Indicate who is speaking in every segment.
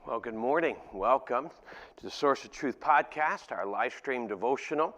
Speaker 1: Well, good morning. Welcome to the Source of Truth podcast, our live stream devotional.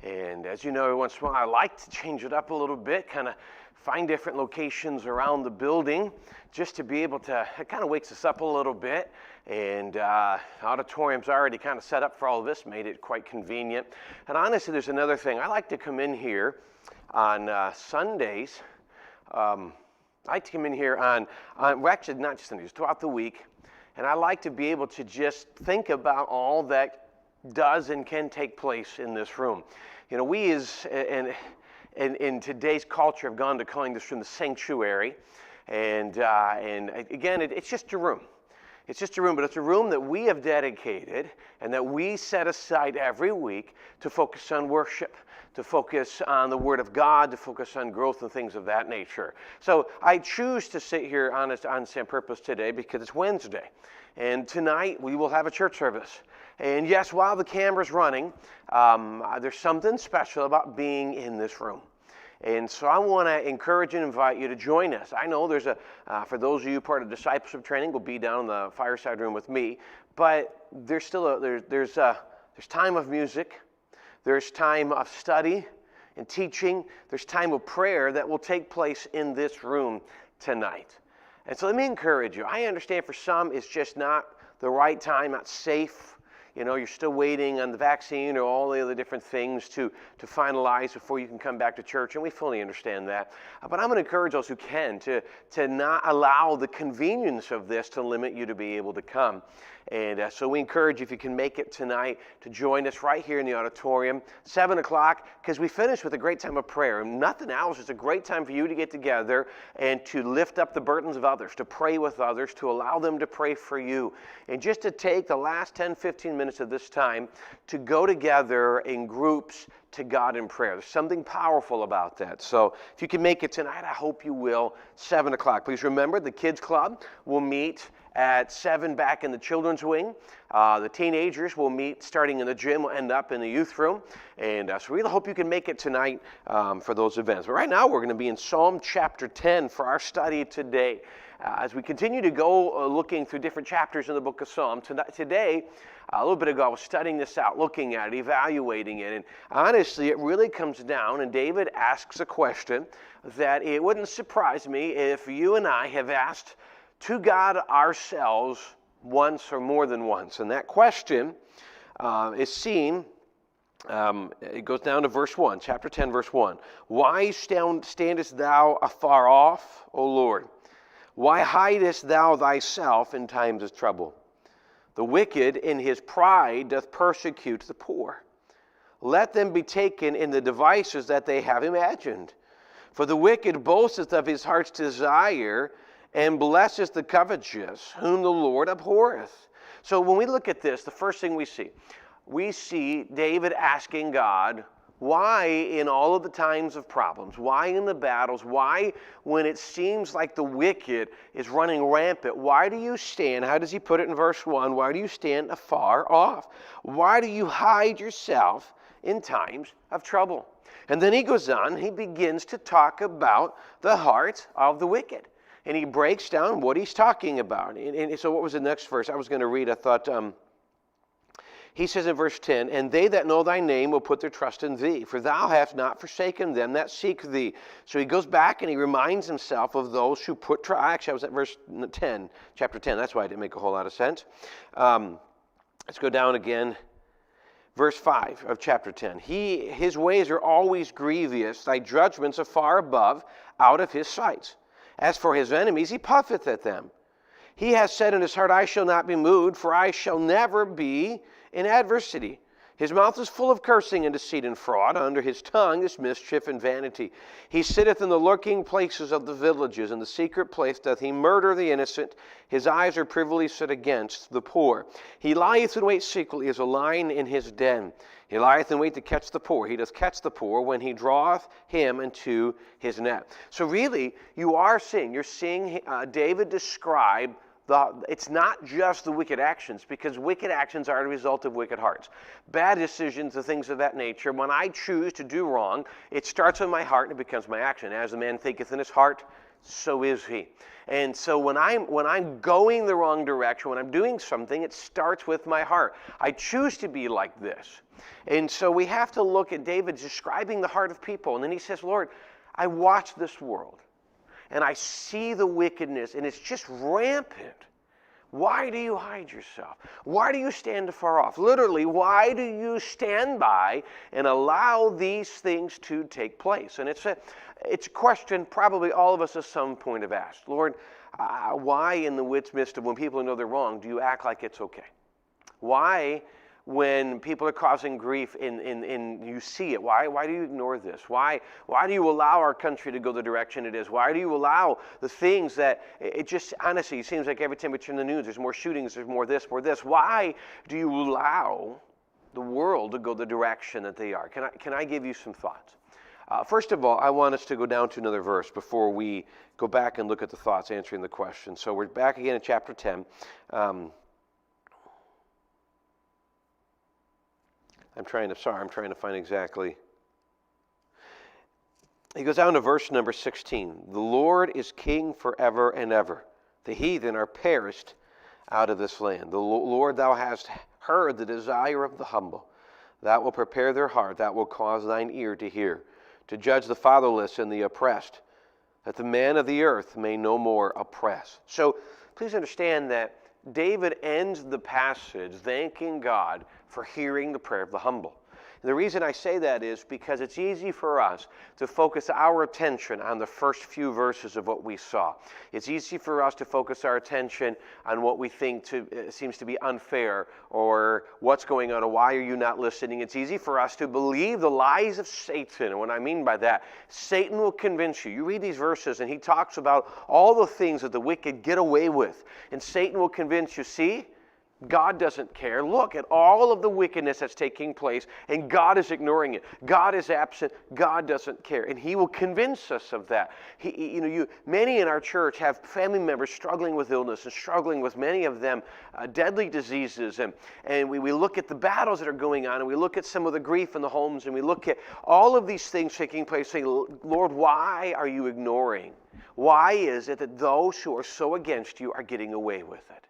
Speaker 1: And as you know, every once in a while, I like to change it up a little bit, kind of find different locations around the building just to be able to, it kind of wakes us up a little bit. And auditorium's already kind of set up for all of this, made it quite convenient. And honestly, there's another thing. I like to come in here on Sundays. I like to come in here on well, actually not just Sundays, throughout the week. And I like to be able to just think about all that does and can take place in this room. You know, we in today's culture have gone to calling this room the sanctuary. And again, it's just a room. It's just a room, but it's a room that we have dedicated and that we set aside every week to focus on worship, to focus on the Word of God, to focus on growth and things of that nature. So I choose to sit here on purpose today because it's Wednesday. And tonight we will have a church service. And yes, while the camera's running, there's something special about being in this room. And so I want to encourage and invite you to join us. I know there's for those of you part of discipleship training, will be down in the fireside room with me. But there's still there's time of music, there's time of study and teaching, there's time of prayer that will take place in this room tonight. And so let me encourage you. I understand for some it's just not the right time, not safe. You know, you're still waiting on the vaccine or all the other different things to finalize before you can come back to church, and we fully understand that. But I'm going to encourage those who can to not allow the convenience of this to limit you to be able to come. And so we encourage you, if you can make it tonight, to join us right here in the auditorium, 7 o'clock, because we finish with a great time of prayer. And nothing else, it's a great time for you to get together and to lift up the burdens of others, to pray with others, to allow them to pray for you. And just to take the last 10, 15 minutes of this time to go together in groups to God in prayer. There's something powerful about that. So if you can make it tonight, I hope you will, 7 o'clock. Please remember, the Kids Club will meet at 7 back in the children's wing. The teenagers will meet starting in the gym, will end up in the youth room. And so we really hope you can make it tonight for those events. But right now we're going to be in Psalm chapter 10 for our study today. As we continue to go looking through different chapters in the book of Psalm, today, a little bit ago, I was studying this out, looking at it, evaluating it. And honestly, it really comes down, and David asks a question that it wouldn't surprise me if you and I have asked to God ourselves once or more than once. And that question is seen, it goes down to verse 1, chapter 10, verse 1. Why standest thou afar off, O Lord? Why hidest thou thyself in times of trouble? The wicked in his pride doth persecute the poor. Let them be taken in the devices that they have imagined. For the wicked boasteth of his heart's desire, and blesseth the covetous, whom the Lord abhorreth. So when we look at this, the first thing we see David asking God, why in all of the times of problems, why in the battles, why when it seems like the wicked is running rampant, why do you stand, how does he put it in verse 1, why do you stand afar off? Why do you hide yourself in times of trouble? And then he goes on, he begins to talk about the heart of the wicked. And he breaks down what he's talking about. And so what was the next verse? I was going to read, I thought, he says in verse 10, and they that know thy name will put their trust in thee, for thou hast not forsaken them that seek thee. So he goes back and he reminds himself of those who put trust. Actually, I was at verse 10, chapter 10. That's why it didn't make a whole lot of sense. Let's go down again. Verse 5 of chapter 10. His ways are always grievous, thy judgments are far above, out of his sight. As for his enemies, he puffeth at them. He has said in his heart, I shall not be moved, for I shall never be in adversity. His mouth is full of cursing and deceit and fraud. Under his tongue is mischief and vanity. He sitteth in the lurking places of the villages. In the secret place doth he murder the innocent. His eyes are privily set against the poor. He lieth in wait secretly as a lion in his den. He lieth in wait to catch the poor. He doth catch the poor when he draweth him into his net. So really, you're seeing David describe It's not just the wicked actions, because wicked actions are a result of wicked hearts. Bad decisions, the things of that nature. When I choose to do wrong, it starts with my heart and it becomes my action. As a man thinketh in his heart, so is he. And so when I'm going the wrong direction, when I'm doing something, it starts with my heart. I choose to be like this. And so we have to look at David describing the heart of people. And then he says, Lord, I watch this world and I see the wickedness and it's just rampant. Why do you hide yourself? Why do you stand afar off? Literally, why do you stand by and allow these things to take place? And it's a question probably all of us at some point have asked. Lord, why in the midst of when people know they're wrong, do you act like it's okay? Why, when people are causing grief and you see it, why do you ignore this? Why do you allow our country to go the direction it is? Why do you allow the things that, it just honestly it seems like every time we turn the news, there's more shootings, there's more this, more this. Why do you allow the world to go the direction that they are? Can I give you some thoughts? First of all, I want us to go down to another verse before we go back and look at the thoughts answering the question. So we're back again in chapter 10. I'm trying to find exactly. He goes down to verse number 16. The Lord is king forever and ever. The heathen are perished out of this land. The Lord, thou hast heard the desire of the humble. Thou wilt prepare their heart. Thou wilt cause thine ear to hear, to judge the fatherless and the oppressed, that the man of the earth may no more oppress. So please understand that David ends the passage thanking God for hearing the prayer of the humble. And the reason I say that is because it's easy for us to focus our attention on the first few verses of what we saw. It's easy for us to focus our attention on what we think seems to be unfair, or what's going on, or why are you not listening. It's easy for us to believe the lies of Satan. And what I mean by that, Satan will convince you. You read these verses and he talks about all the things that the wicked get away with. And Satan will convince you, see, God doesn't care. Look at all of the wickedness that's taking place, and God is ignoring it. God is absent. God doesn't care. And he will convince us of that. Many in our church have family members struggling with illness and struggling with, many of them, deadly diseases. And we look at the battles that are going on, and we look at some of the grief in the homes, and we look at all of these things taking place, saying, Lord, why are you ignoring? Why is it that those who are so against you are getting away with it?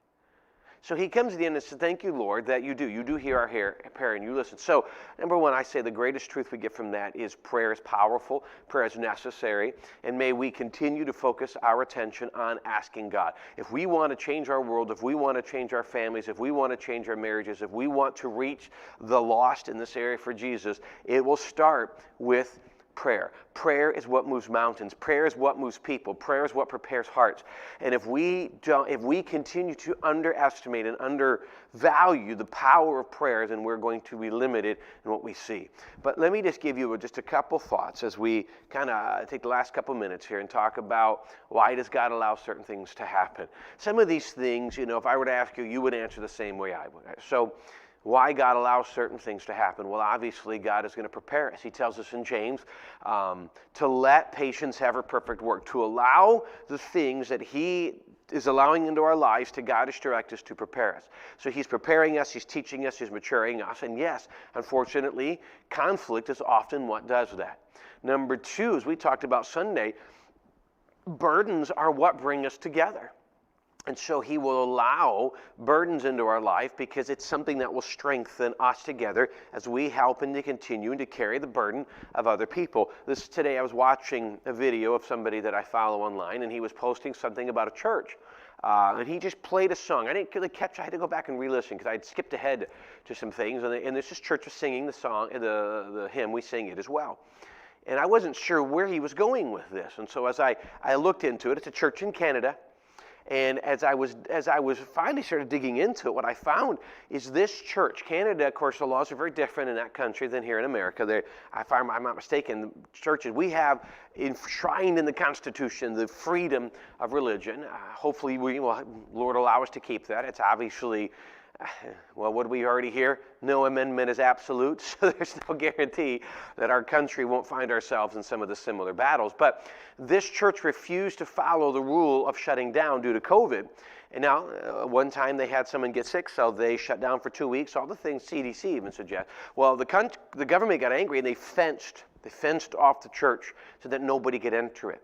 Speaker 1: So he comes to the end and says, thank you, Lord, that you do hear our prayer and you listen. So, number one, I say the greatest truth we get from that is prayer is powerful, prayer is necessary, and may we continue to focus our attention on asking God. If we want to change our world, if we want to change our families, if we want to change our marriages, if we want to reach the lost in this area for Jesus, it will start with prayer. Prayer is what moves mountains. Prayer is what moves people. Prayer is what prepares hearts. And if we continue to underestimate and undervalue the power of prayer, then we're going to be limited in what we see. But let me just give you just a couple thoughts as we kind of take the last couple minutes here and talk about why does God allow certain things to happen. Some of these things, if I were to ask you, you would answer the same way I would. So why God allows certain things to happen? Well, obviously, God is going to prepare us. He tells us in James to let patience have her perfect work, to allow the things that he is allowing into our lives to guide us, direct us, to prepare us. So he's preparing us, he's teaching us, he's maturing us. And yes, unfortunately, conflict is often what does that. Number two, as we talked about Sunday, burdens are what bring us together. And so he will allow burdens into our life because it's something that will strengthen us together as we help him to continue to carry the burden of other people. Today I was watching a video of somebody that I follow online, and he was posting something about a church. And he just played a song. I didn't really catch it. I had to go back and re-listen because I'd skipped ahead to some things. And this church was singing the song, the hymn. We sing it as well. And I wasn't sure where he was going with this. And so as I looked into it, it's a church in Canada. And as I was finally started digging into it, what I found is this church, Canada, of course, the laws are very different in that country than here in America. If I'm not mistaken, the churches, we have enshrined in the Constitution the freedom of religion. Hopefully, Lord allow us to keep that. It's obviously Well, what do we already hear? No amendment is absolute, so there's no guarantee that our country won't find ourselves in some of the similar battles. But this church refused to follow the rule of shutting down due to COVID. And now, one time they had someone get sick, so they shut down for 2 weeks, all the things CDC even suggest. Well, the government got angry, and they fenced off the church so that nobody could enter it.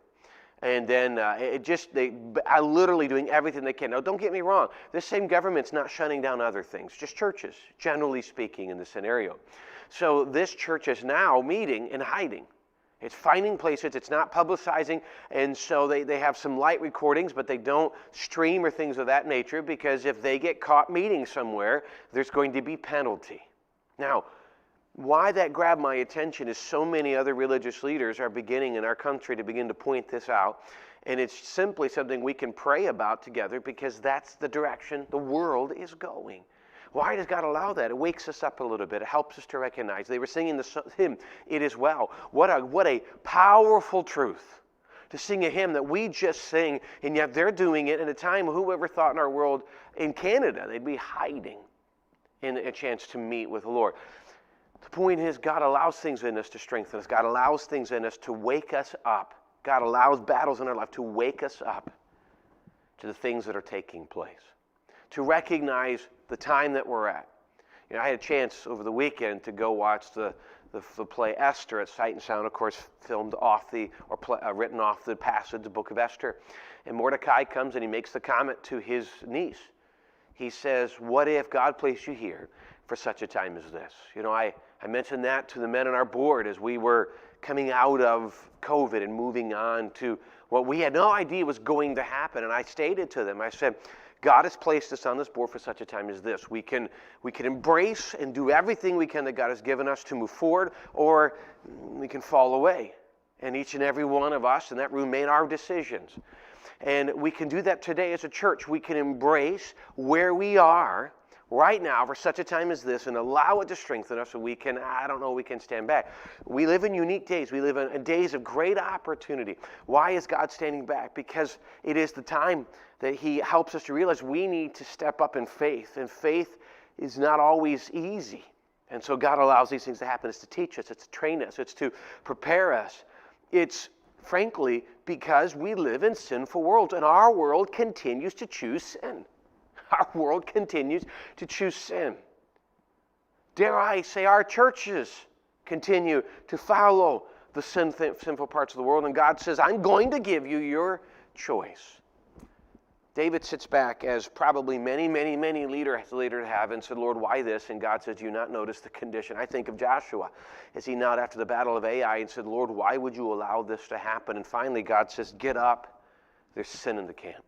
Speaker 1: And then they are literally doing everything they can. Now, don't get me wrong. This same government's not shutting down other things, just churches, generally speaking, in the scenario. So this church is now meeting and hiding. It's finding places. It's not publicizing. And so they have some light recordings, but they don't stream or things of that nature, because if they get caught meeting somewhere, there's going to be penalty. Now, why that grabbed my attention is so many other religious leaders are beginning in our country to begin to point this out. And it's simply something we can pray about together, because that's the direction the world is going. Why does God allow that? It wakes us up a little bit. It helps us to recognize. They were singing the hymn, "It Is Well." What a powerful truth to sing a hymn that we just sing, and yet they're doing it in a time whoever thought in our world, in Canada, they'd be hiding in a chance to meet with the Lord. The point is, God allows things in us to strengthen us. God allows things in us to wake us up. God allows battles in our life to wake us up to the things that are taking place, to recognize the time that we're at. You know, I had a chance over the weekend to go watch the play Esther at Sight and Sound, of course, filmed off written off the passage, the book of Esther. And Mordecai comes and he makes the comment to his niece. He says, "What if God placed you here for such a time as this?" You know, I mentioned that to the men on our board as we were coming out of COVID and moving on to what we had no idea was going to happen. And I stated to them, I said, God has placed us on this board for such a time as this. We can embrace and do everything we can that God has given us to move forward, or we can fall away. And each and every one of us in that room made our decisions. And we can do that today as a church. We can embrace where we are right now for such a time as this and allow it to strengthen us so we can stand back. We live in unique days. We live in days of great opportunity. Why is God standing back? Because it is the time that He helps us to realize we need to step up in faith. And faith is not always easy. And so God allows these things to happen. It's to teach us. It's to train us. It's to prepare us. It's, frankly, because we live in sinful worlds, and our world continues to choose sin. Our world continues to choose sin. Dare I say, our churches continue to follow the sinful parts of the world, and God says, I'm going to give you your choice. David sits back, as probably many leaders have, and said, Lord, why this? And God says, do you not notice the condition? I think of Joshua as he knelt after the battle of Ai and said, Lord, why would you allow this to happen? And finally, God says, get up. There's sin in the camp.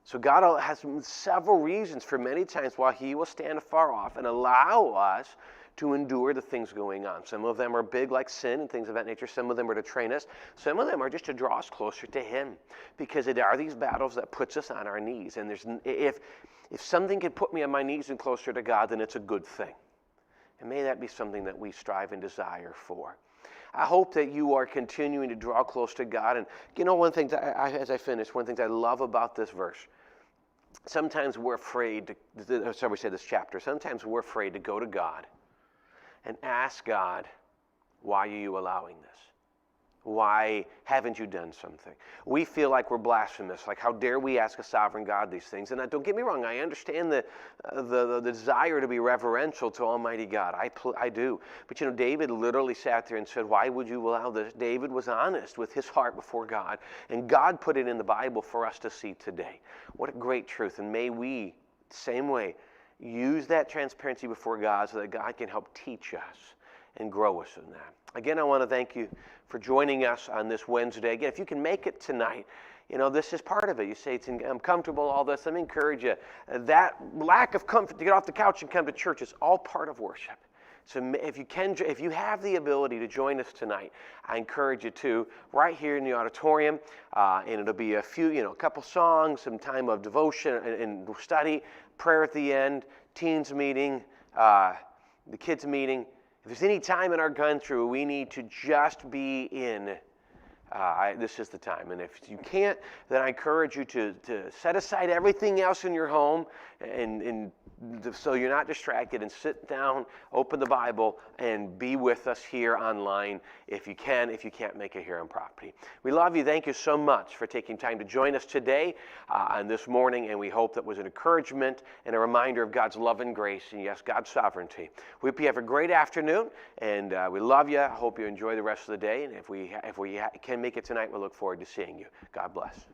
Speaker 1: So God has several reasons for many times why He will stand afar off and allow us to endure the things going on. Some of them are big, like sin and things of that nature. Some of them are to train us. Some of them are just to draw us closer to Him, because it are these battles that puts us on our knees. And if something can put me on my knees and closer to God, then it's a good thing. And may that be something that we strive and desire for. I hope that you are continuing to draw close to God. And you know, one thing, as I finish, one thing I love about this verse, sometimes we're afraid this chapter, sometimes we're afraid to go to God and ask God, why are you allowing this? Why haven't you done something? We feel like we're blasphemous. Like, how dare we ask a sovereign God these things? And don't get me wrong, I understand the desire to be reverential to Almighty God. I do. But you know, David literally sat there and said, why would you allow this? David was honest with his heart before God. And God put it in the Bible for us to see today. What a great truth. And may we, same way, use that transparency before God so that God can help teach us and grow us in that. Again, I want to thank you for joining us on this Wednesday. Again, if you can make it tonight, you know, this is part of it. You say it's uncomfortable, all this. Let me encourage you. That lack of comfort to get off the couch and come to church is all part of worship. So if you have the ability to join us tonight, I encourage you to, right here in the auditorium, and it'll be a couple songs, some time of devotion and study, prayer at the end, teens meeting, the kids meeting. If there's any time in our country where we need to just be in, this is the time. And if you can't, then I encourage you to set aside everything else in your home and so you're not distracted, and sit down, open the Bible, and be with us here online if you can. If you can't make it here on property, we love you. Thank you so much for taking time to join us today and this morning, and we hope that was an encouragement and a reminder of God's love and grace, and yes, God's sovereignty. We hope you have a great afternoon, and we love you. I hope you enjoy the rest of the day, and if we can make it tonight, we'll look forward to seeing you. God bless.